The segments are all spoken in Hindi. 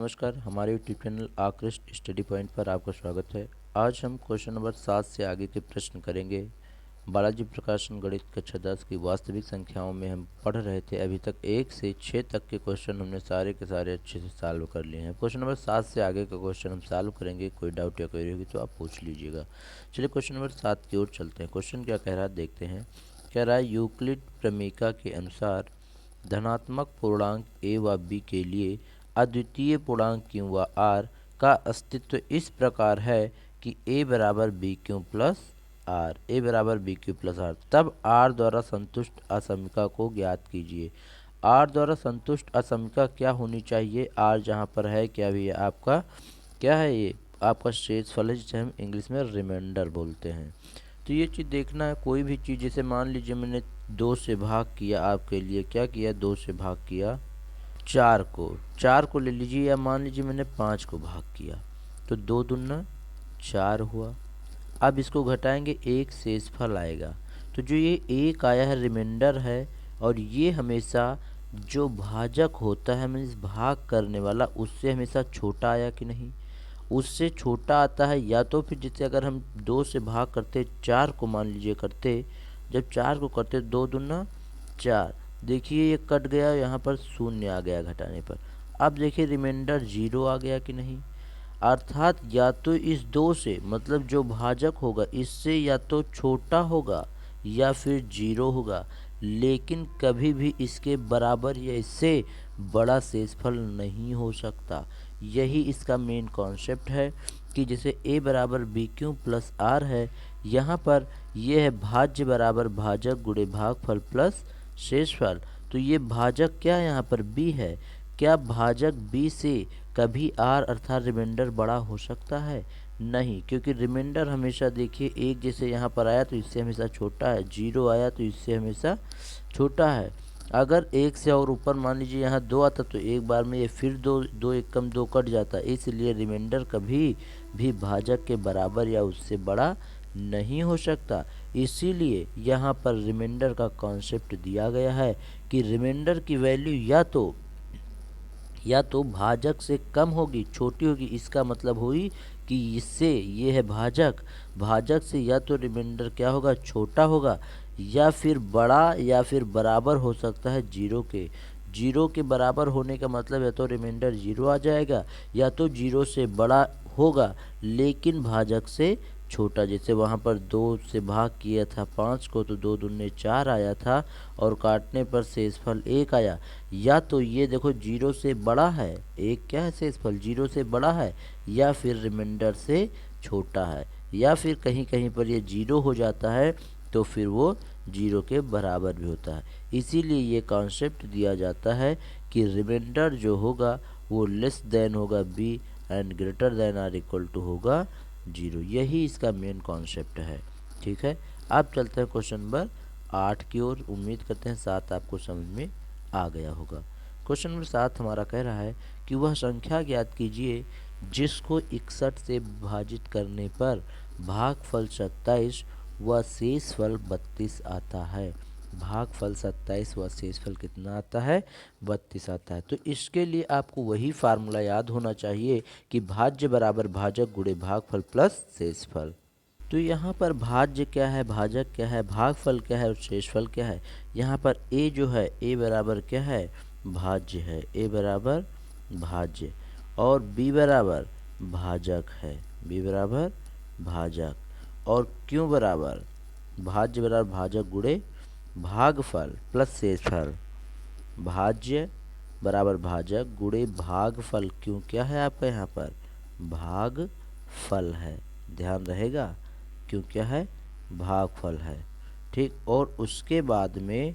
नमस्कार, हमारे यूट्यूब चैनल आकृष्ट स्टडी पॉइंट पर आपका स्वागत है। आज हम क्वेश्चन नंबर 7 से आगे के प्रश्न करेंगे। बालाजी प्रकाशन गणित कक्षा 10 की वास्तविक संख्याओं में हम पढ़ रहे थे। अभी तक 1 से 6 तक के क्वेश्चन हमने सारे के सारे अच्छे से सॉल्व कर लिए हैं। क्वेश्चन नंबर 7 से आगे का क्वेश्चन हम सॉल्व करेंगे। कोई डाउट या क्वेरी होगी तो आप पूछ लीजिएगा। चलिए क्वेश्चन नंबर 7 की ओर चलते हैं। क्वेश्चन क्या कह रहा है देखते हैं। कह रहा है यूक्लिड प्रमेय के अनुसार धनात्मक पूर्णांक a व b के लिए अद्वितीय पूर्णांक q व r का अस्तित्व इस प्रकार है कि a बराबर b q plus r, a बराबर बी क्यू प्लस आर, तब r द्वारा संतुष्ट असमीका को ज्ञात कीजिए। r द्वारा संतुष्ट असमीका क्या होनी चाहिए? r जहाँ पर है क्या भी है आपका, क्या है ये आपका शेषफल है, जिसे हम इंग्लिश में रिमाइंडर बोलते हैं। तो ये चीज़ देखना है। कोई भी चीज़ जैसे मान लीजिए मैंने 2 से भाग किया, आपके लिए क्या किया, 2 से भाग किया 4 को ले लीजिए, या मान लीजिए मैंने 5 को भाग किया, तो 2 दूना 4 हुआ। अब इसको घटाएंगे, एक शेषफल आएगा। तो जो ये एक आया है रिमाइंडर है, और ये हमेशा जो भाजक होता है मीन्स भाग करने वाला, उससे हमेशा छोटा आया कि नहीं, उससे छोटा आता है। या तो फिर जैसे अगर हम 2 से भाग करते 4 को, मान लीजिए करते, जब 4 को करते 2 दूना 4, देखिए ये कट गया, यहाँ पर शून्य आ गया घटाने पर। अब देखिए रिमाइंडर 0 आ गया कि नहीं, अर्थात या तो इस 2 से मतलब जो भाजक होगा इससे या तो छोटा होगा या फिर 0 होगा, लेकिन कभी भी इसके बराबर या इससे बड़ा शेषफल नहीं हो सकता। यही इसका मेन कॉन्सेप्ट है कि जैसे a बराबर बी क्यू प्लस आर है, यहाँ पर यह है भाज्य बराबर भाजक गुणे भागफल प्लस शेषफल। तो ये भाजक क्या यहाँ पर b है, क्या भाजक b से कभी r अर्थात रिमाइंडर बड़ा हो सकता है? नहीं, क्योंकि रिमाइंडर हमेशा देखिए एक जैसे यहाँ पर आया तो इससे हमेशा छोटा है, 0 आया तो इससे हमेशा छोटा है। अगर 1 से और ऊपर मान लीजिए यहाँ 2 आता तो एक बार में ये फिर 2 एक कम 2 कट जाता, इसलिए रिमाइंडर कभी भी भाजक के बराबर या उससे बड़ा नहीं हो सकता। इसीलिए यहाँ पर रिमाइंडर का कॉन्सेप्ट दिया गया है कि रिमाइंडर की वैल्यू या तो भाजक से कम होगी, छोटी होगी। इसका मतलब हुई कि इससे ये है भाजक, भाजक से या तो रिमाइंडर क्या होगा, छोटा होगा, या फिर बड़ा या फिर बराबर हो सकता है 0 के। 0 के बराबर होने का मतलब या तो रिमाइंडर 0 आ जाएगा या तो 0 से बड़ा होगा लेकिन भाजक से छोटा। जैसे वहाँ पर 2 से भाग किया था 5 को तो 2 दूने 4 आया था, और काटने पर शेषफल 1 आया। या तो ये देखो 0 से बड़ा है, एक क्या है शेषफल 0 से बड़ा है, या फिर रिमाइंडर से छोटा है, या फिर कहीं कहीं पर ये 0 हो जाता है तो फिर वो 0 के बराबर भी होता है। इसीलिए ये कॉन्सेप्ट दिया जाता है कि रिमाइंडर जो होगा वो लेस देन होगा b and greater than r equal to होगा 0। यही इसका मेन कॉन्सेप्ट है। ठीक है, अब चलते हैं क्वेश्चन नंबर 8 की ओर। उम्मीद करते हैं 7 आपको समझ में आ गया होगा। क्वेश्चन नंबर 7 हमारा कह रहा है कि वह संख्या ज्ञात कीजिए जिसको 61 से विभाजित करने पर भागफल 27 व शेषफल 32 आता है। भागफल 27 व शेषफल कितना आता है, 32 आता है। तो इसके लिए आपको वही फार्मूला याद होना चाहिए कि भाज्य बराबर भाजक गुणे भागफल प्लस शेषफल। तो यहाँ पर भाज्य क्या है, भाजक क्या है, भागफल क्या है और शेषफल क्या है। यहाँ पर a जो है, a बराबर क्या है, भाज्य है, a बराबर भाज्य, और b बराबर भाजक है, b बराबर भाजक, और q बराबर भाज्य बराबर भाजक गुणे भागफल प्लस शेषफल। भाज्य बराबर भाजक गुणे भागफल, क्यों क्या है आपका यहाँ पर भागफल है, ध्यान रहेगा, क्यों क्या है भागफल है। ठीक, और उसके बाद में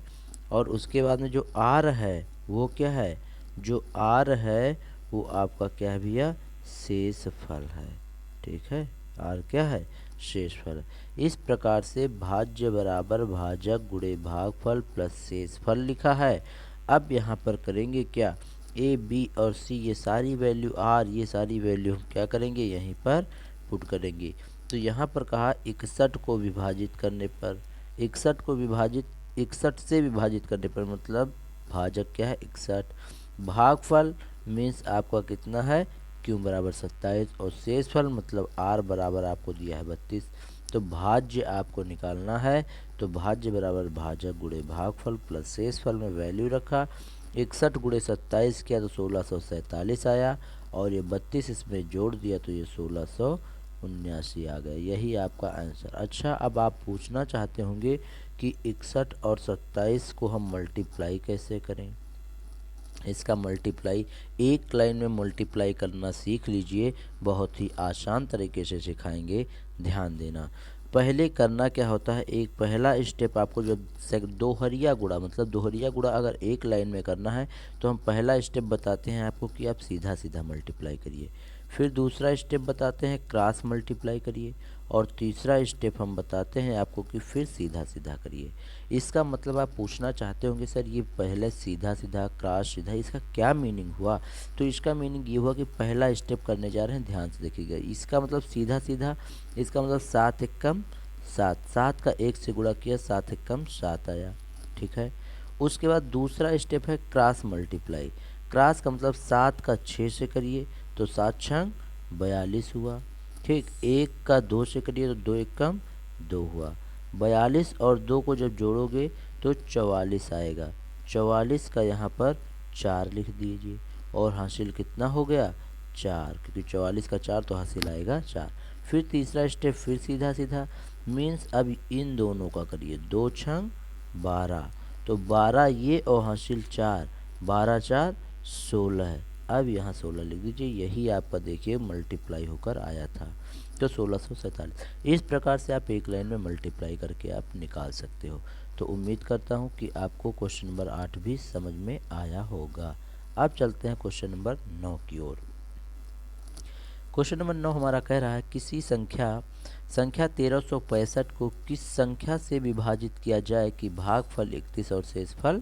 जो आर है वो क्या है, जो आर है वो आपका क्या है भैया, शेषफल है। ठीक है, आर क्या है, शेषफल। इस प्रकार से भाज्य बराबर भाजक गुणे भागफल प्लस शेषफल लिखा है। अब यहाँ पर करेंगे क्या, ए बी और सी ये सारी वैल्यू, आर ये सारी वैल्यू हम क्या करेंगे, यहीं पर पुट करेंगे। तो यहाँ पर कहा 61 को विभाजित करने पर, 61 से विभाजित करने पर मतलब भाजक क्या है 61, भागफल मीन्स आपका कितना है, क्यू बराबर 27 और शेषफल मतलब आर बराबर आपको दिया है 32। तो भाज्य आपको निकालना है, तो भाज्य बराबर भाजक गुणे भागफल प्लस शेषफल में वैल्यू रखा, 61 गुणे 27 किया तो 1647 आया, और ये 32 इसमें जोड़ दिया तो ये 1679 आ गया। यही आपका आंसर। अच्छा, अब आप पूछना चाहते होंगे कि 61 और 27 को हम मल्टीप्लाई कैसे करें। इसका मल्टीप्लाई एक लाइन में मल्टीप्लाई करना सीख लीजिए, बहुत ही आसान तरीके से सिखाएंगे, ध्यान देना। पहले करना क्या होता है, एक पहला स्टेप आपको जब दोहरिया गुणा मतलब दोहरिया गुणा अगर एक लाइन में करना है तो हम पहला स्टेप बताते हैं आपको कि आप सीधा सीधा मल्टीप्लाई करिए, फिर दूसरा स्टेप बताते हैं क्रॉस मल्टीप्लाई करिए, और तीसरा स्टेप हम बताते हैं आपको कि फिर सीधा सीधा करिए। इसका मतलब आप पूछना चाहते होंगे सर ये पहले सीधा सीधा क्रॉस सीधा इसका क्या मीनिंग हुआ। तो इसका मीनिंग ये हुआ कि पहला स्टेप करने जा रहे हैं, ध्यान से देखिएगा। इसका मतलब सीधा सीधा, इसका मतलब 7 एक कम 7, 7 का 1 से गुणा किया, 7 एक कम 7 आया, ठीक है। उसके बाद दूसरा स्टेप है क्रॉस मल्टीप्लाई। क्रॉस का मतलब 7 का 6 से करिए तो 7 छंग 42 हुआ, ठीक। 1 का 2 से करिए तो 2 एक कम 2 हुआ, 42 और 2 को जब जोड़ोगे तो 44 आएगा। 44 का यहाँ पर 4 लिख दीजिए और हासिल कितना हो गया 4, क्योंकि 44 का 4 तो हासिल आएगा 4। फिर तीसरा स्टेप फिर सीधा सीधा, मीन्स अब इन दोनों का करिए, 2 छंग 12, तो 12 ये और हासिल 4, 12 4 16 है। अब यहाँ 16 लिख दीजिए, यही आपका देखिए मल्टीप्लाई होकर आया था, तो 1647। इस प्रकार से आप एक लाइन में मल्टीप्लाई करके आप निकाल सकते हो। तो उम्मीद करता हूँ कि आपको क्वेश्चन नंबर 8 भी समझ में आया होगा। अब चलते हैं क्वेश्चन नंबर 9 की ओर। क्वेश्चन नंबर 9 हमारा कह रहा है किसी संख्या 1365 को किस संख्या से विभाजित किया जाए कि भागफल 31 और शेषफल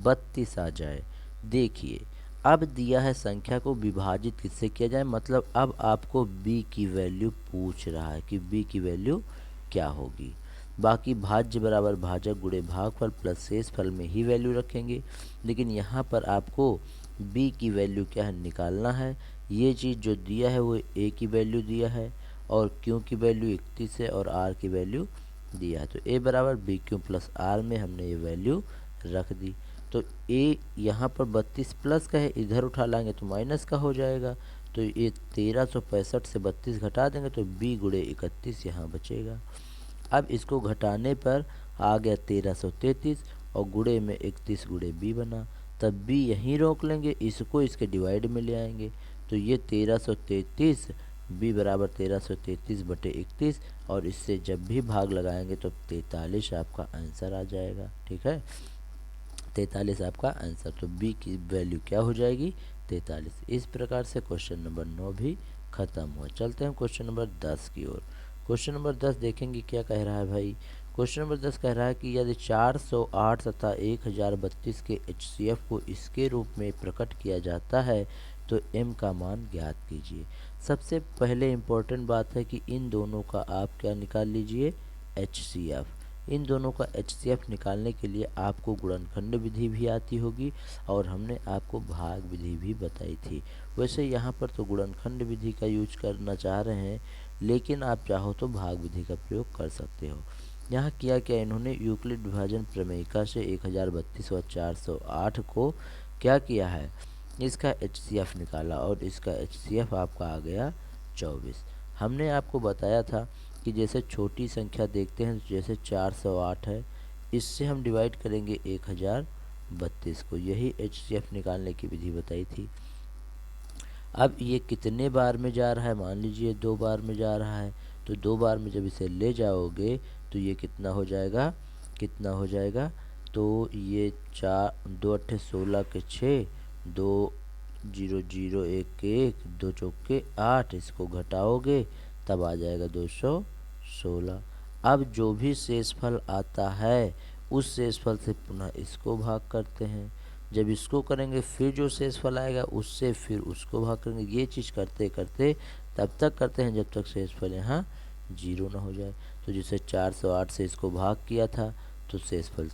32 आ जाए। देखिए, अब दिया है संख्या को विभाजित किससे किया जाए, मतलब अब आपको b की वैल्यू पूछ रहा है कि b की वैल्यू क्या होगी। बाकी भाज्य बराबर भाजक गुणे भागफल प्लस शेषफल में ही वैल्यू रखेंगे, लेकिन यहाँ पर आपको b की वैल्यू क्या है निकालना है। ये चीज़ जो दिया है वो a की वैल्यू दिया है, और q की वैल्यू 31 है, और r की वैल्यू दिया है। तो a बराबर बी क्यू प्लस r में हमने ये वैल्यू रख दी। तो a यहाँ पर 32 प्लस का है, इधर उठा लाएंगे तो माइनस का हो जाएगा, तो ये 1365 से 32 घटा देंगे तो b गुणे 31 यहाँ बचेगा। अब इसको घटाने पर आ गया 1333 और गुणे में 31 गुणे b बना, तब b यहीं रोक लेंगे, इसको इसके डिवाइड में ले आएंगे, तो ये 1333 b बराबर 1333 बटे 31, और इससे जब भी भाग लगाएंगे तो 43 आपका आंसर आ जाएगा, ठीक है। 43 आपका आंसर, तो b की वैल्यू क्या हो जाएगी 43। इस प्रकार से क्वेश्चन नंबर 9 भी खत्म हुआ। चलते हैं क्वेश्चन नंबर 10 की ओर। क्वेश्चन नंबर 10 देखेंगे क्या कह रहा है भाई। क्वेश्चन नंबर 10 कह रहा है कि यदि 408 तथा 1032 के HCF को इसके रूप में प्रकट किया जाता है तो m का मान ज्ञात कीजिए। सबसे पहले इम्पोर्टेंट बात है कि इन दोनों का आप क्या निकाल लीजिए HCF। इन दोनों का HCF निकालने के लिए आपको गुणनखंड विधि भी आती होगी, और हमने आपको भाग विधि भी बताई थी। वैसे यहाँ पर तो गुणनखंड विधि का यूज करना चाह रहे हैं, लेकिन आप चाहो तो भाग विधि का प्रयोग कर सकते हो। यहाँ किया क्या, इन्होंने यूक्लिड विभाजन प्रमेयिका से 1032 व 408 को क्या किया है, इसका HCF निकाला, और इसका HCF आपका आ गया 24। हमने आपको बताया था कि जैसे छोटी संख्या देखते हैं, जैसे 408 है, इससे हम डिवाइड करेंगे 1032 को, यही HCF निकालने की विधि बताई थी। अब ये कितने बार में जा रहा है, मान लीजिए 2 बार में जा रहा है, तो 2 बार में जब इसे ले जाओगे तो ये कितना हो जाएगा, कितना हो जाएगा, तो ये 2 अट्ठे 16 के 6, 2 0 0 1 के 1, 2 चौके 8, इसको घटाओगे तब आ जाएगा 216। अब जो भी शेषफल आता है उस शेषफल से पुनः इसको भाग करते हैं, जब इसको करेंगे फिर जो शेषफल आएगा उससे फिर उसको भाग करेंगे। ये चीज़ करते करते तब तक करते हैं जब तक शेषफल यहाँ 0 ना हो जाए। तो जैसे 408 से इसको भाग किया था तो शेषफल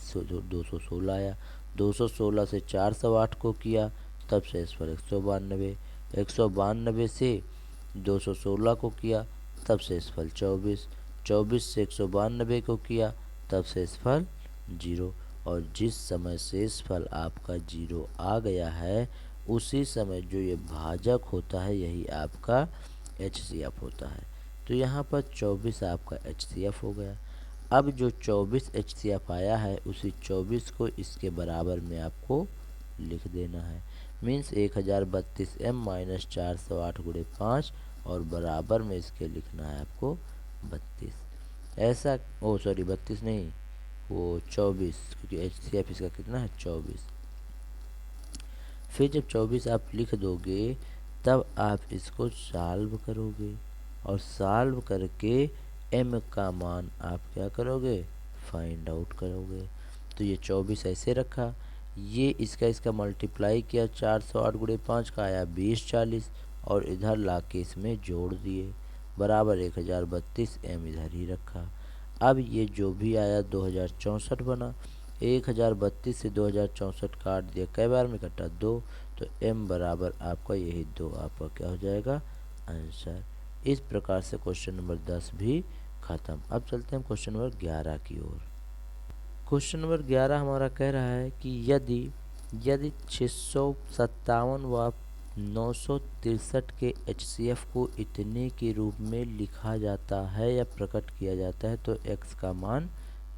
216 आया, 216 से 408 को किया तब शेषफल 192। 192 से 216 को किया तब शेषफल 24। 24 से 192 को किया तब शेषफल 0। और जिस समय शेषफल आपका 0 आ गया है उसी समय जो ये भाजक होता है यही आपका HCF होता है। तो यहाँ पर 24 आपका HCF हो गया। अब जो 24 HCF आया है उसी 24 को इसके बराबर में आपको लिख देना है। मीन्स 1032 M माइनस 408 गुणे 5 और बराबर में इसके लिखना है आपको 32। ऐसा सॉरी 32 नहीं, वो 24, क्योंकि HCF इसका कितना है 24। फिर जब 24 आप लिख दोगे तब आप इसको सॉल्व करोगे और सॉल्व करके M का मान आप क्या करोगे, फाइंड आउट करोगे। तो ये 24 ऐसे रखा, ये इसका मल्टीप्लाई किया 408 गुणे 5 का आया 2040 और इधर ला के इसमें जोड़ दिए बराबर 1032 M इधर ही रखा। अब ये जो भी आया 2064 बना। 1032 से 2064 काट दिया, कई बार में कटा 2, तो M बराबर आपका यही 2 आपका क्या हो जाएगा आंसर। इस प्रकार से क्वेश्चन नंबर 10 भी खत्म। अब चलते हैं क्वेश्चन नंबर 11 की ओर। क्वेश्चन नंबर 11 हमारा कह रहा है कि यदि 657 व 963 के HCF को इतने के रूप में लिखा जाता है या प्रकट किया जाता है तो x का मान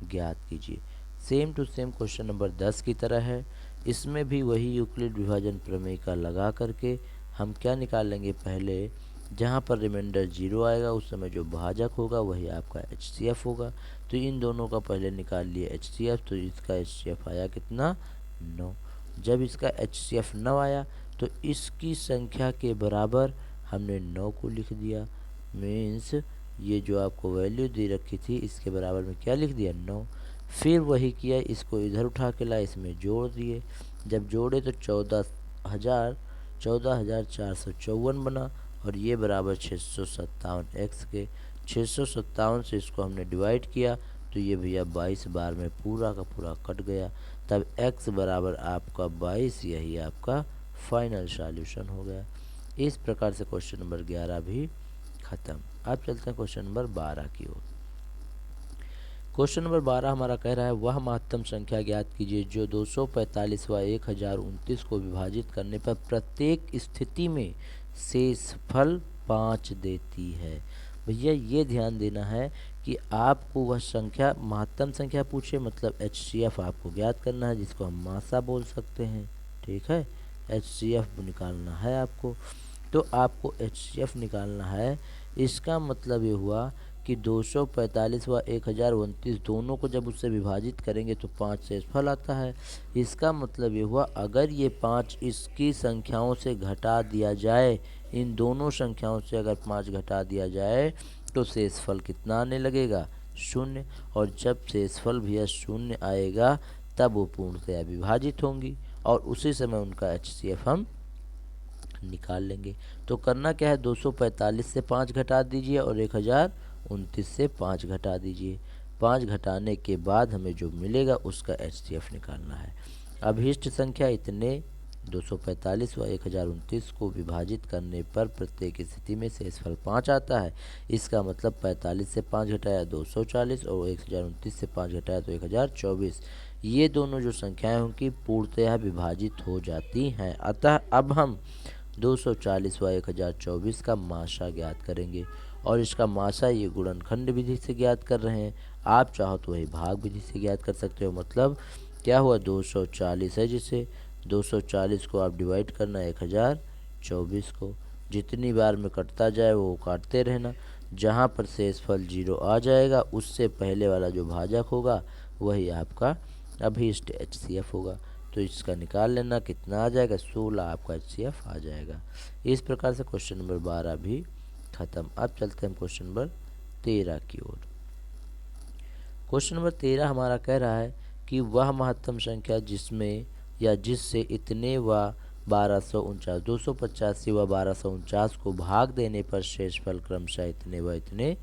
ज्ञात कीजिए। Same to same question number 10 की तरह है। इसमें भी वही यूक्लिड विभाजन प्रमेय का लगा करके हम क्या निकाल लेंगे, पहले जहाँ पर रिमाइंडर 0 आएगा उस समय जो भाजक होगा वही आपका HCF होगा। तो इन दोनों का पहले निकाल लिए HCF, तो इसका HCF आया कितना 9। जब इसका HCF 9 आया तो इसकी संख्या के बराबर हमने 9 को लिख दिया। मीन्स ये जो आपको वैल्यू दे रखी थी इसके बराबर में क्या लिख दिया 9। फिर वही किया, इसको इधर उठा के लाए, इसमें जोड़ दिए। जब जोड़े तो 14,454 बना और ये बराबर 657 x के। 657 से इसको हमने डिवाइड किया तो ये भैया 22 बार में पूरा का पूरा कट गया। तब x बराबर आपका 22, यही आपका फाइनल सॉल्यूशन हो गया। इस प्रकार से क्वेश्चन नंबर 11 भी खत्म। अब चलते हैं क्वेश्चन नंबर 12 की ओर। क्वेश्चन नंबर 12 हमारा कह रहा है वह महत्तम संख्या ज्ञात कीजिए जो 245 व 1029 को विभाजित करने पर प्रत्येक स्थिति में शेषफल 5 देती है। भैया ये ध्यान देना है कि आपको वह संख्या महत्तम संख्या पूछे, मतलब HCF आपको ज्ञात करना है, जिसको हम मासा बोल सकते हैं। ठीक है, HCF निकालना है आपको। तो आपको HCF निकालना है। इसका मतलब ये हुआ कि 245 व 1029 दोनों को जब उससे विभाजित करेंगे तो 5 शेषफल आता है। इसका मतलब ये हुआ अगर ये 5 इसकी संख्याओं से घटा दिया जाए, इन दोनों संख्याओं से अगर 5 घटा दिया जाए तो शेषफल कितना आने लगेगा 0। और जब शेषफल भैया 0 आएगा तब वो पूर्णतया विभाजित होंगी और उसी समय उनका HCF हम निकाल लेंगे। तो करना क्या है, 245 से 5 घटा दीजिए और 1029 से 5 घटा दीजिए। 5 घटाने के बाद हमें जो मिलेगा उसका HCF निकालना है। अभीष्ट संख्या इतने 245 व 1029 को विभाजित करने पर प्रत्येक स्थिति में शेषफल 5 आता है। इसका मतलब 45 से 5 घटाया 240 और 1029 से 5 घटाया तो 1024। ये दोनों जो संख्याएं उनकी पूर्णतः विभाजित हो जाती हैं। अतः अब हम 240 व 1024 का माशा ज्ञात करेंगे और इसका माशा ये गुणनखंड विधि से ज्ञात कर रहे हैं। आप चाहो तो वही भाग विधि से ज्ञात कर सकते हो। मतलब क्या हुआ, 240 है जिसे 240 को आप डिवाइड करना 1024 को, जितनी बार में कटता जाए वो काटते रहना। जहाँ पर शेषफल 0 आ जाएगा उससे पहले वाला जो भाजक होगा वही आपका अभीष्ट HCF होगा। तो इसका निकाल लेना, कितना आ जाएगा 16 आपका HCF आ जाएगा। इस प्रकार से क्वेश्चन नंबर 12 भी खत्म। अब चलते हैं क्वेश्चन नंबर 13 की ओर। क्वेश्चन नंबर 13 हमारा कह रहा है कि वह महत्तम संख्या जिसमें या जिससे इतने व 1249 285 व 1249 को भाग देने पर शेषफल क्रमशः इतने व इतने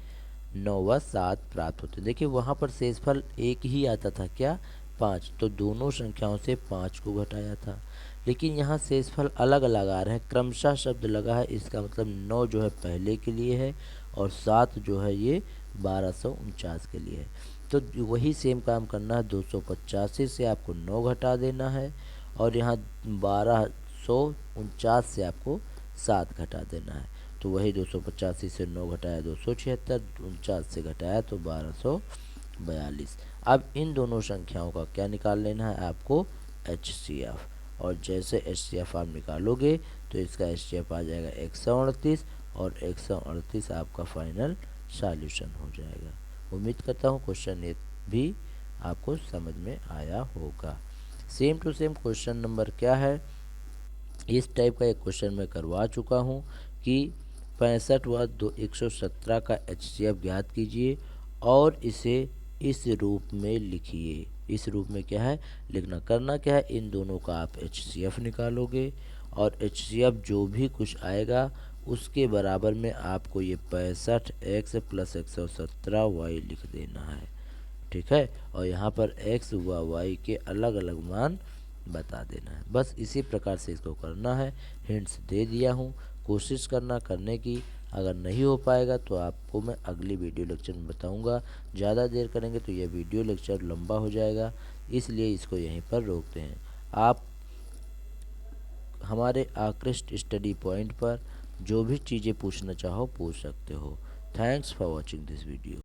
9 व 7 प्राप्त होते। देखिए वहाँ पर शेषफल एक ही आता था क्या 5, तो दोनों संख्याओं से 5 को घटाया था। लेकिन यहाँ शेषफल अलग अलग आ रहे हैं, क्रमशः शब्द लगा है, इसका मतलब 9 जो है पहले के लिए है और 7 जो है ये 1249 के लिए है। तो वही सेम काम करना है, 285 से आपको 9 घटा देना है और यहाँ 1249 से आपको 7 घटा देना है। तो वही 285 से 9 घटाया 276, 49 से घटाया तो 1242। अब इन दोनों संख्याओं का क्या निकाल लेना है आपको, HCF। और जैसे HCF आप निकालोगे तो इसका HCF आ जाएगा 138 और 138 आपका फाइनल सॉल्यूशन हो जाएगा। उम्मीद करता हूँ क्वेश्चन ये भी आपको समझ में आया होगा। Same to same question number क्या है, इस टाइप का एक क्वेश्चन मैं करवा चुका हूँ कि 65 व 117 का HCF ज्ञात कीजिए और इसे इस रूप में लिखिए। इस रूप में क्या है लिखना, करना क्या है, इन दोनों का आप HCF निकालोगे और HCF जो भी कुछ आएगा उसके बराबर में आपको ये 65x प्लस 117y लिख देना है। ठीक है, और यहाँ पर x व y के अलग अलग मान बता देना है। बस इसी प्रकार से इसको करना है। हिंट्स दे दिया हूँ, कोशिश करना करने की। अगर नहीं हो पाएगा तो आपको मैं अगली वीडियो लेक्चर में बताऊंगा। ज़्यादा देर करेंगे तो यह वीडियो लेक्चर लंबा हो जाएगा, इसलिए इसको यहीं पर रोकते हैं। आप हमारे आकृष्ट स्टडी पॉइंट पर जो भी चीज़ें पूछना चाहो पूछ सकते हो। Thanks for watching this video.